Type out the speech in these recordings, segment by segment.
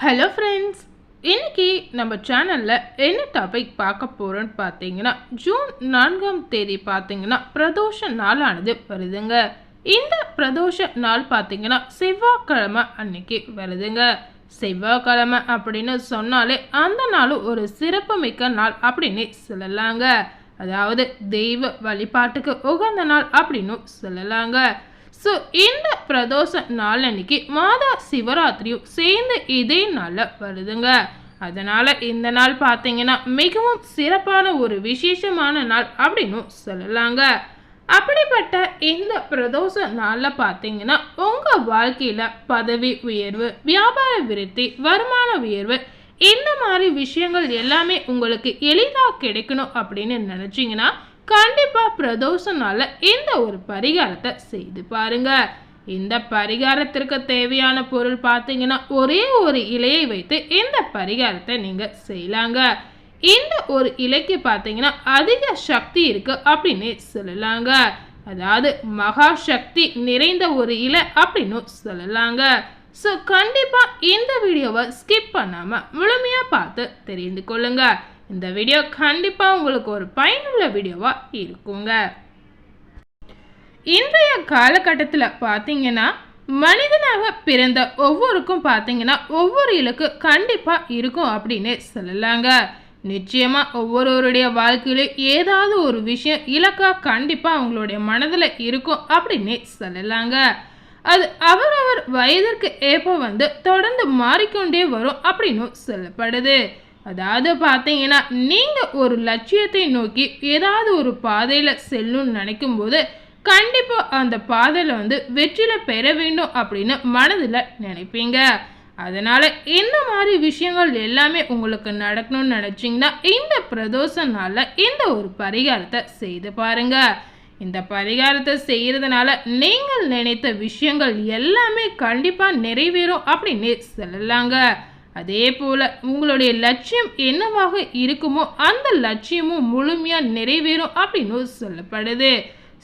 Hello friends, இன்னைக்கு நம்ம சேனலில் என்ன டாபிக் பார்க்க போகிறோன்னு பார்த்தீங்கன்னா, ஜூன் 4ஆம் தேதி பார்த்தீங்கன்னா பிரதோஷ நாளானது வருதுங்க. இந்த பிரதோஷ நாள் பார்த்தீங்கன்னா செவ்வாய்க்கிழமை அன்னைக்கு வருதுங்க. செவ்வாய்க்கிழமை அப்படின்னு சொன்னாலே அந்த நாள் ஒரு சிறப்புமிக்க நாள் அப்படின்னு சொல்லலாங்க. அதாவது தெய்வ வழிபாட்டுக்கு உகந்த நாள் அப்படின்னு சொல்லலாங்க. ஸோ இந்த பிரதோஷ நாள் அன்னைக்கு மாதா சிவராத்திரியும் சேர்ந்து இதே நாளில் வருதுங்க. அதனால் இந்த நாள் பார்த்தீங்கன்னா மிகவும் சிறப்பான ஒரு விசேஷமான நாள் அப்படின்னு சொல்லலாங்க. அப்படிப்பட்ட இந்த பிரதோஷ நாளில் பார்த்தீங்கன்னா உங்கள் வாழ்க்கையில் பதவி உயர்வு, வியாபார விருத்தி, வருமான உயர்வு, இந்த மாதிரி விஷயங்கள் எல்லாமே உங்களுக்கு எளிதாக கிடைக்கணும் அப்படின்னு நினச்சிங்கன்னா கண்டிப்பாக பிரதோஷ நாளில் இந்த ஒரு பரிகாரத்தை செய்து பாருங்க. இந்த பரிகாரத்திற்கு தேவையான பொருள் பார்த்தீங்கன்னா ஒரே ஒரு இலையை வைத்து இந்த பரிகாரத்தை நீங்கள் செய்யலாங்க. இந்த ஒரு இலைக்கு பார்த்தீங்கன்னா அதிக சக்தி இருக்கு அப்படின்னு சொல்லலாங்க. அதாவது மகா சக்தி நிறைந்த ஒரு இலை அப்படின்னு சொல்லலாங்க. ஸோ கண்டிப்பாக இந்த வீடியோவை ஸ்கிப் பண்ணாமல் முழுமையாக பார்த்து தெரிந்து கொள்ளுங்க. இந்த வீடியோ கண்டிப்பாக உங்களுக்கு ஒரு பயனுள்ள வீடியோவாக இருக்குங்க. இன்றைய காலகட்டத்தில் பார்த்தீங்கன்னா மனிதனாக பிறந்த ஒவ்வொருக்கும் பார்த்தீங்கன்னா ஒவ்வொரு இலக்கு கண்டிப்பாக இருக்கும் அப்படின்னு சொல்லலாங்க. நிச்சயமாக ஒவ்வொருவருடைய வாழ்க்கையிலும் ஏதாவது ஒரு விஷயம் இலக்காக கண்டிப்பாக அவங்களுடைய மனதில் இருக்கும் அப்படின்னு சொல்லலாங்க. அது அவரவர் வயதிற்கு ஏற்ப தொடர்ந்து மாறிக்கொண்டே வரும் அப்படின்னு சொல்லப்படுது. அதாவது பார்த்தீங்கன்னா நீங்கள் ஒரு லட்சியத்தை நோக்கி ஏதாவது ஒரு பாதையில் செல்லணும்னு நினைக்கும் போது கண்டிப்பாக அந்த பாதையில் வெற்றியில் பெற வேண்டும் அப்படின்னு மனதில் நினைப்பீங்க. அதனால் இந்த மாதிரி விஷயங்கள் எல்லாமே உங்களுக்கு நடக்கணும்னு நினச்சிங்கன்னா இந்த பிரதோஷ நாளில் இந்த ஒரு பரிகாரத்தை செய்து பாருங்க. இந்த பரிகாரத்தை செய்கிறதுனால நீங்கள் நினைத்த விஷயங்கள் எல்லாமே கண்டிப்பாக நிறைவேறும் அப்படின்னு சொல்லலாங்க. அதே போல் உங்களுடைய லட்சியம் என்னவாக இருக்குமோ அந்த லட்சியமும் முழுமையாக நிறைவேறும் அப்படின்னு சொல்லப்படுது.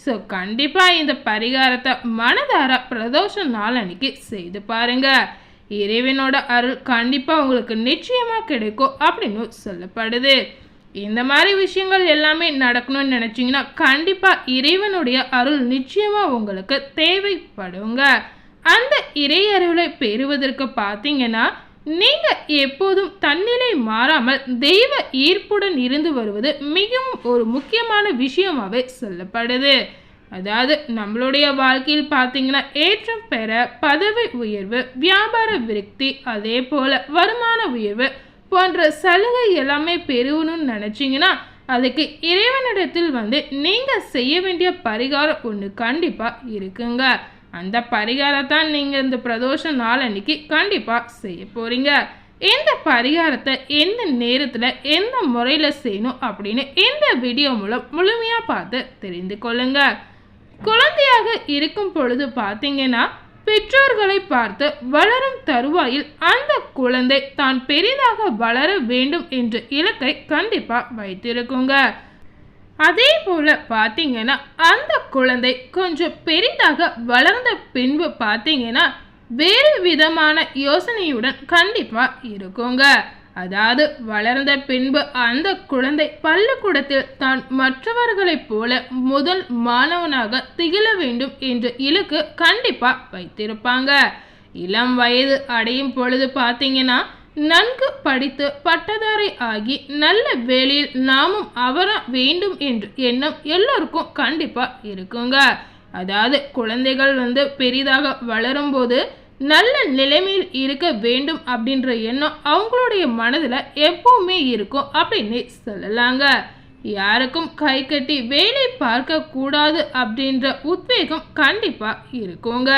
ஸோ கண்டிப்பாக இந்த பரிகாரத்தை மனதார பிரதோஷ நாள் அன்னைக்கு செய்து பாருங்க. இறைவனோட அருள் கண்டிப்பாக உங்களுக்கு நிச்சயமாக கிடைக்கும் அப்படின்னு சொல்லப்படுது. இந்த மாதிரி விஷயங்கள் எல்லாமே நடக்கணும்னு நினச்சிங்கன்னா கண்டிப்பாக இறைவனுடைய அருள் நிச்சயமாக உங்களுக்கு தேவைப்படுங்க. அந்த இறை அருளை பெறுவதற்கு பார்த்தீங்கன்னா நீங்கள் எப்போதும் தன்னிலை மாறாமல் தெய்வ ஈர்ப்புடன் இருந்து வருவது மிகவும் ஒரு முக்கியமான விஷயமாகவே சொல்லப்படுது. அதாவது நம்மளுடைய வாழ்க்கையில் பார்த்தீங்கன்னா ஏற்றம் பெற பதவி உயர்வு, வியாபார விருத்தி, அதே போல் வருமான உயர்வு போன்ற சலுகை எல்லாமே பெறணும்னு நினச்சிங்கன்னா அதுக்கு இறைவனிடத்தில் நீங்கள் செய்ய வேண்டிய பரிகாரம் ஒன்று கண்டிப்பாக இருக்குங்க. அந்த பரிகாரத்தான் நீங்கள் இந்த பிரதோஷ நாள் அன்னைக்கு கண்டிப்பாக செய்ய போகிறீங்க. இந்த பரிகாரத்தை எந்த நேரத்தில் எந்த முறையில் செய்யணும் அப்படின்னு இந்த வீடியோ மூலம் முழுமையாக பார்த்து தெரிந்து கொள்ளுங்க. குழந்தையாக இருக்கும் பொழுது பார்த்தீங்கன்னா பெற்றோர்களை பார்த்து வளரும் தருவாயில் அந்த குழந்தை தான் பெரிதாக வளர வேண்டும் என்ற இலக்கை கண்டிப்பாக வைத்திருக்குங்க. அதே போல் பார்த்தீங்கன்னா அந்த குழந்தை கொஞ்சம் பெரிதாக வளர்ந்த பின்பு பார்த்தீங்கன்னா வேறு விதமான யோசனையுடன் கண்டிப்பாக இருக்குங்க. அதாவது வளர்ந்த பின்பு அந்த குழந்தை பள்ளிக்கூடத்தில் தான் மற்றவர்களைப் போல முதல் மாணவனாக திகழ வேண்டும் என்ற இலக்கு கண்டிப்பாக வைத்திருப்பாங்க. இளம் வயது அடையும் பொழுது பார்த்தீங்கன்னா நன்கு படித்து பட்டதாரி ஆகி நல்ல வேலையில் நாமும் அமர வேண்டும் என்ற எண்ணம் எல்லோருக்கும் கண்டிப்பாக இருக்குங்க. அதாவது குழந்தைகள் பெரிதாக வளரும்போது நல்ல நிலைமையில் இருக்க வேண்டும் அப்படின்ற எண்ணம் அவங்களுடைய மனதில் எப்பவுமே இருக்கும் அப்படின்னு சொல்லலாங்க. யாருக்கும் கை கட்டி வேலை பார்க்க கூடாது அப்படின்ற உத்வேகம் கண்டிப்பாக இருக்குங்க.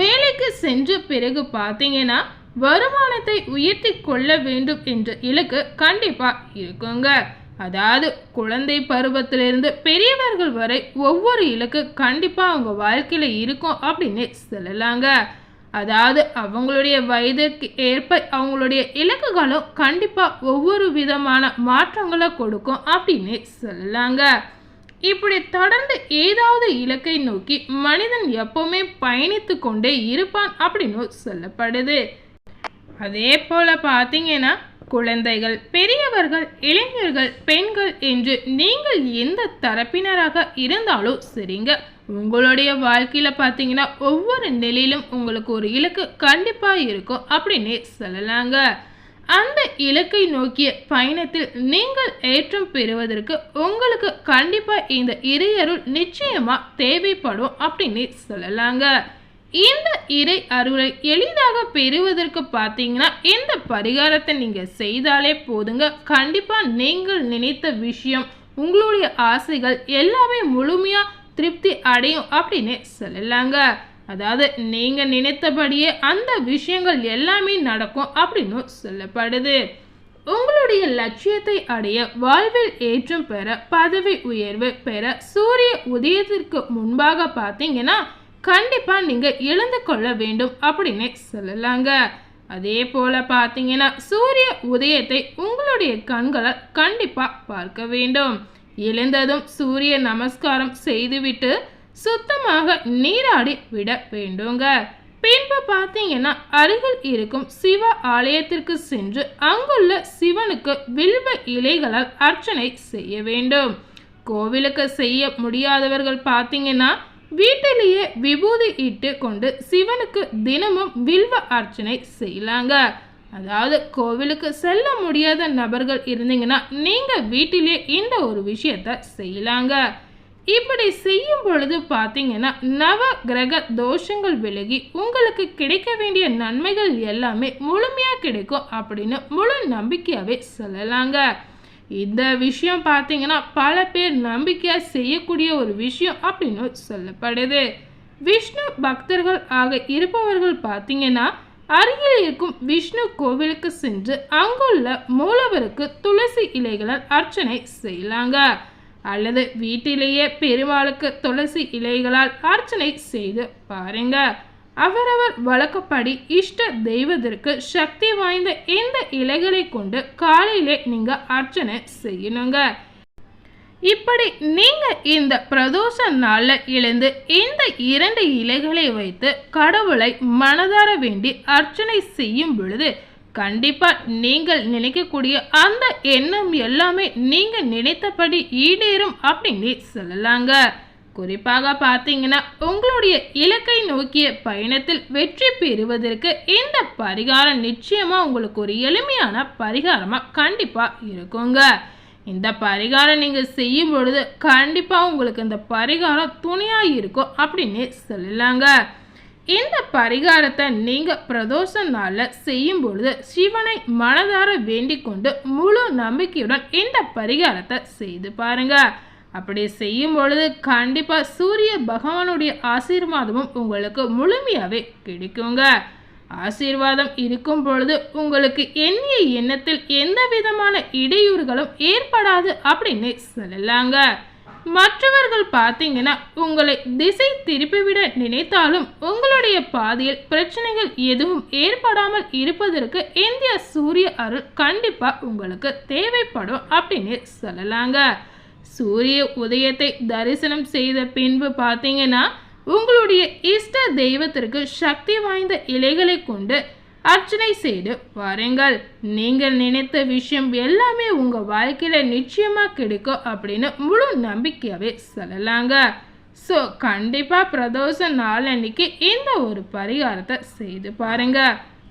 வேலைக்கு சென்ற பிறகு பார்த்தீங்கன்னா வருமானத்தை உயர்த்தி கொள்ள வேண்டும் என்ற இலக்கு கண்டிப்பாக இருக்குங்க. அதாவது குழந்தை பருவத்திலிருந்து பெரியவர்கள் வரை ஒவ்வொரு இலக்கு கண்டிப்பாக அவங்க வாழ்க்கையில் இருக்கும் அப்படின்னு சொல்லலாங்க. அதாவது அவங்களுடைய வயதுக்கு ஏற்ப அவங்களுடைய இலக்குகளும் கண்டிப்பாக ஒவ்வொரு விதமான மாற்றங்களை கொடுக்கும் அப்படின்னு சொல்லலாங்க. இப்படி தொடர்ந்து ஏதாவது இலக்கை நோக்கி மனிதன் எப்பவுமே பயணித்து கொண்டே இருப்பான் அப்படின்னு சொல்லப்படுது. அதே போல் பார்த்தீங்கன்னா குழந்தைகள், பெரியவர்கள், இளைஞர்கள், பெண்கள் என்று நீங்கள் எந்த தரப்பினராக இருந்தாலும் சரிங்க, உங்களுடைய வாழ்க்கையில் பார்த்தீங்கன்னா ஒவ்வொரு நிலையிலும் உங்களுக்கு ஒரு இலக்கு கண்டிப்பாக இருக்கும் அப்படின்னே சொல்லலாங்க. அந்த இலக்கை நோக்கிய பயணத்தில் நீங்கள் ஏற்றம் பெறுவதற்கு உங்களுக்கு கண்டிப்பாக இந்த இறையருள் நிச்சயமாக தேவைப்படும் அப்படின்னு சொல்லலாங்க. இந்த இறை அருளை எளிதாக பெறுவதற்கு பார்த்தீங்கன்னா இந்த பரிகாரத்தை நீங்கள் செய்தாலே போதுங்க. கண்டிப்பாக நீங்கள் நினைத்த விஷயம், உங்களுடைய ஆசைகள் எல்லாமே முழுமையாக திருப்தி அடையும் அப்படின்னு சொல்லலாங்க. அதாவது நீங்கள் நினைத்தபடியே அந்த விஷயங்கள் எல்லாமே நடக்கும் அப்படின்னு சொல்லப்படுது. உங்களுடைய லட்சியத்தை அடைய, வாழ்வில் ஏற்றம் பெற, பதவி உயர்வு பெற சூரிய உதயத்திற்கு முன்பாக பார்த்தீங்கன்னா கண்டிப்பாக நீங்கள் எழுந்து கொள்ள வேண்டும் அப்படின்னு சொல்லலாங்க. அதே போல் பார்த்தீங்கன்னா சூரிய உதயத்தை உங்களுடைய கண்களால் கண்டிப்பாக பார்க்க வேண்டும். எழுந்ததும் சூரிய நமஸ்காரம் செய்துவிட்டு சுத்தமாக நீராடி விட வேண்டுங்க. பின்பு பார்த்தீங்கன்னா அருகில் இருக்கும் சிவ ஆலயத்திற்கு சென்று அங்குள்ள சிவனுக்கு வில்வ இலைகளால் அர்ச்சனை செய்ய வேண்டும். கோவிலுக்கு செய்ய முடியாதவர்கள் பார்த்தீங்கன்னா வீட்டிலேயே விபூதி இட்டு கொண்டு சிவனுக்கு தினமும் வில்வ அர்ச்சனை செய்யலாங்க. அதாவது கோவிலுக்கு செல்ல முடியாத நபர்கள் இருந்தீங்கன்னா நீங்கள் வீட்டிலே இந்த ஒரு விஷயத்தை செய்யலாங்க. இப்படி செய்யும் பொழுது பார்த்தீங்கன்னா நவ கிரக தோஷங்கள் விலகி உங்களுக்கு கிடைக்க வேண்டிய நன்மைகள் எல்லாமே முழுமையாக கிடைக்கும் அப்படின்னு முழு நம்பிக்கையாகவே சொல்லலாங்க. இந்த விஷயம் பார்த்தீங்கன்னா பல பேர் நம்பிக்கையாக செய்யக்கூடிய ஒரு விஷயம் அப்படின்னு சொல்லப்படுது. விஷ்ணு பக்தர்கள் ஆக இருப்பவர்கள் பார்த்தீங்கன்னா அருகில் இருக்கும் விஷ்ணு கோவிலுக்கு சென்று அங்குள்ள மூலவருக்கு துளசி இலைகளால் அர்ச்சனை செய்யலாங்க. அல்லது வீட்டிலேயே பெருமாளுக்கு துளசி இலைகளால் அர்ச்சனை செய்து பாருங்க. அவரவர் வழக்கப்படி இஷ்ட தெய்வத்திற்கு சக்தி வாய்ந்த இந்த இலைகளை கொண்டு காலையிலே நீங்க அர்ச்சனை செய்யணுங்க. இப்படி நீங்க இந்த பிரதோஷ நாள்ல எழுந்து இந்த 2 இலைகளை வைத்து கடவுளை மனதார வேண்டி அர்ச்சனை செய்யும் பொழுது கண்டிப்பா நீங்கள் நினைக்கக்கூடிய அந்த எண்ணம் எல்லாமே நீங்க நினைத்தபடி ஈடேறும் அப்படின்னு சொல்லலாங்க. குறிப்பாக பார்த்தீங்கன்னா உங்களுடைய இலக்கை நோக்கிய பயணத்தில் வெற்றி பெறுவதற்கு இந்த பரிகாரம் நிச்சயமா உங்களுக்கு ஒரு எளிமையான பரிகாரமா கண்டிப்பா இருக்குங்க. இந்த பரிகாரம் நீங்க செய்யும் பொழுது கண்டிப்பா உங்களுக்கு இந்த பரிகாரம் துணையா இருக்கும் அப்படின்னு சொல்லலாங்க. இந்த பரிகாரத்தை நீங்க பிரதோஷ நாள்ல செய்யும் பொழுது சிவனை மனதார வேண்டிக் கொண்டு முழு நம்பிக்கையுடன் இந்த பரிகாரத்தை செய்து பாருங்க. அப்படி செய்யும் பொழுது கண்டிப்பா சூரிய பகவானுடைய ஆசீர்வாதமும் உங்களுக்கு முழுமையாவே கிடைக்குங்க. ஆசீர்வாதம் இருக்கும் பொழுது உங்களுக்கு எண்ணிய எண்ணத்தில் எந்த விதமான இடையூறுகளும் ஏற்படாது அப்படின்னு சொல்லலாங்க. மற்றவர்கள் பார்த்தீங்கன்னா உங்களை திசை திருப்பிவிட நினைத்தாலும் உங்களுடைய பாதையில் பிரச்சனைகள் எதுவும் ஏற்படாமல் இருப்பதற்கு இந்திய சூரிய அருள் கண்டிப்பா உங்களுக்கு தேவைப்படும் அப்படின்னு சொல்லலாங்க. சூரிய உதயத்தை தரிசனம் செய்த பின்பு பார்த்தீங்கன்னா உங்களுடைய இஷ்ட தெய்வத்திற்கு சக்தி வாய்ந்த இலைகளை கொண்டு அர்ச்சனை செய்து வாருங்கள். நீங்கள் நினைத்த விஷயம் எல்லாமே உங்க வாழ்க்கையில நிச்சயமா கிடைக்கும் அப்படின்னு முழு நம்பிக்கையாவே சொல்லலாங்க. ஸோ கண்டிப்பா பிரதோஷ நாள் அன்னைக்கு இந்த ஒரு பரிகாரத்தை செய்து பாருங்க.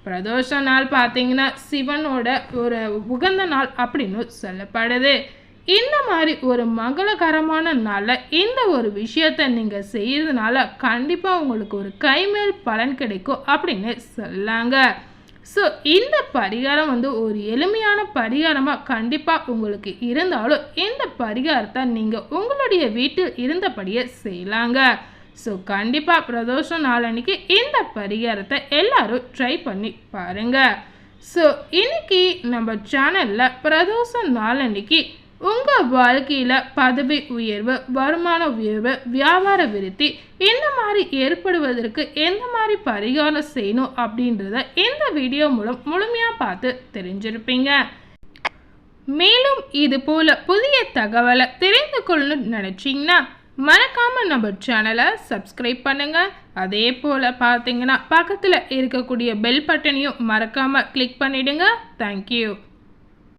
பிரதோஷ நாள் பார்த்தீங்கன்னா சிவனோட ஒரு உகந்த நாள் அப்படின்னு சொல்லப்படுது. இந்த மாதிரி ஒரு மங்களகரமான நாளில் இந்த ஒரு விஷயத்தை நீங்கள் செய்கிறதுனால கண்டிப்பாக உங்களுக்கு ஒரு கைமேல் பலன் கிடைக்கும் அப்படின்னு சொல்லாங்க. ஸோ இந்த பரிகாரம் ஒரு எளிமையான பரிகாரமாக கண்டிப்பாக உங்களுக்கு இருந்தாலும் இந்த பரிகாரத்தை நீங்கள் உங்களுடைய வீட்டில் இருந்தபடியே செய்யலாங்க. ஸோ கண்டிப்பாக பிரதோஷ நாளன்னைக்கு இந்த பரிகாரத்தை எல்லாரும் ட்ரை பண்ணி பாருங்கள். ஸோ இன்னைக்கு நம்ம சேனலில் பிரதோஷ நாளன்னைக்கு உங்கள் வாழ்க்கையில் பதவி உயர்வு, வருமான உயர்வு, வியாபார விருத்தி இந்த மாதிரி ஏற்படுவதற்கு எந்த மாதிரி பரிகாரம் செய்யணும் அப்படின்றத இந்த வீடியோ மூலம் முழுமையாக பார்த்து தெரிஞ்சிருப்பீங்க. மேலும் இது போல புதிய தகவலை தெரிந்து கொள்ளணும்னு நினச்சிங்கன்னா மறக்காமல் நம்ம சேனலை சப்ஸ்கிரைப் பண்ணுங்கள். அதே போல் பார்த்தீங்கன்னா பக்கத்தில் இருக்கக்கூடிய பெல் பட்டனையும் மறக்காமல் கிளிக் பண்ணிவிடுங்க. தேங்க்யூ.